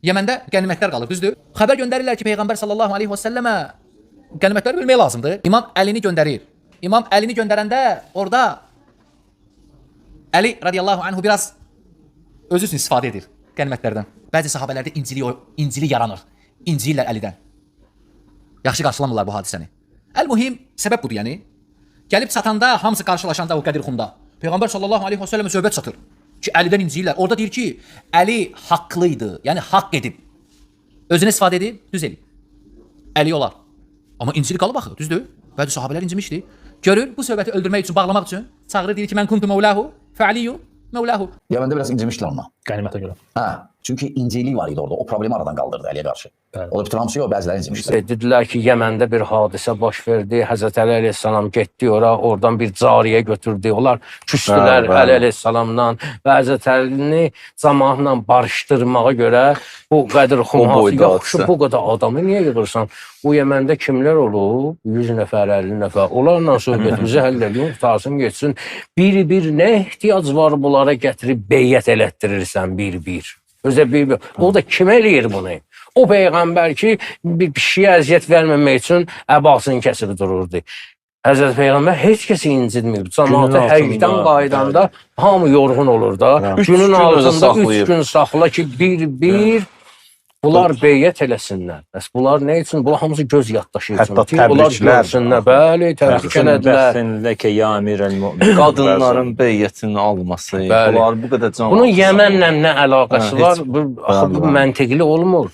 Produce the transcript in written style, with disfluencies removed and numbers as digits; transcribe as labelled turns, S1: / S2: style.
S1: Yəməndə qənimətlər qalır, düzdür? Xəbər göndərirlər ki, Peyğəmbər sallallahu aleyhi və səlləmə qənimətləri bölmək lazımdır. İmam Əlini göndərir. İmam Əlini göndərəndə orada Əli radiyallahu anhu biraz özü üçün istifadə edir qənimətlərdən. Bəzi sahabələrdə incili yaranır. İncillər Əlidən. Yaxşı qarşılamırlar bu hadisəni. Əl-mühim səbəb budur yəni. Gəlib çatanda, hamısı qarşılaşanda o Qədir Xumda Peyğəmbər sallallahu aleyhi və səlləmə söhbət çatır ki, Əlidən incilirlər. Orada deyir ki, Əli haqlıydı, yəni haqq edib. Özünə istifadə edib, düz edib. Əli olar. Amma incili qalıb axı, düzdür? Bəzi sahabələr incimişdi. Görür, bu söhbəti öldürmək üçün, bağlamaq üçün çağırır, deyir ki, mən kuntu mevlahu, fəaliyyü mevlahu.
S2: Yəməndə biraz incimişdilər ona.
S3: Qənimətə görə.
S2: Hə, çünki inciklik var idi orada. O problemi aradan qaldırdı Əliyə qarşı. O da bütün hamısı yox, bəziləri incimişdilər.
S4: Dedilər ki, Yəməndə bir hadisə baş verdi. Həzrət Əli əleyhissalam getdi ora, oradan bir cariyə götürdü. Onlar küstülər Əli əleyhissalamdan və Həzrət Əlini cəmaatla barışdırmağa görə bu Qədir Xumhası yaxşı bu qədər adamı niyə yığırsan? O Yəməndə kimlər olub? 100 nəfər, 50 nəfər. Onlarla söhbətimizi həll edin, qutarsın geçsin. Bir-bir nə ehtiyac var bunlara gətirib beyyət elətdirirsən bir-bir. Özə bir-bir. O da kimə eləyir bunu? O Peyğəmbər ki, bir kişiyə əziyyət verməmək üçün əbasını kəsib dururdu. Həzrət Peyğəmbər heç kəsi incitmir. Cəmaatı həcdən qaydanda hamı yorğun olur da. Günün altında 3 gün saxla ki, bir-bir bunlar beyyət eləsinlər. Bəs bunlar nə üçün? Bunlar hamısı göz yaddaşı üçün.
S5: Hətta təbriklər.
S4: Bəli, təbrik elədilər.
S5: Qadınların beyyətini alması. Bunlar bu qədər cəmaat.
S4: Bunun Yəmənlə nə əlaqəsi var? Bu məntiqli olmur.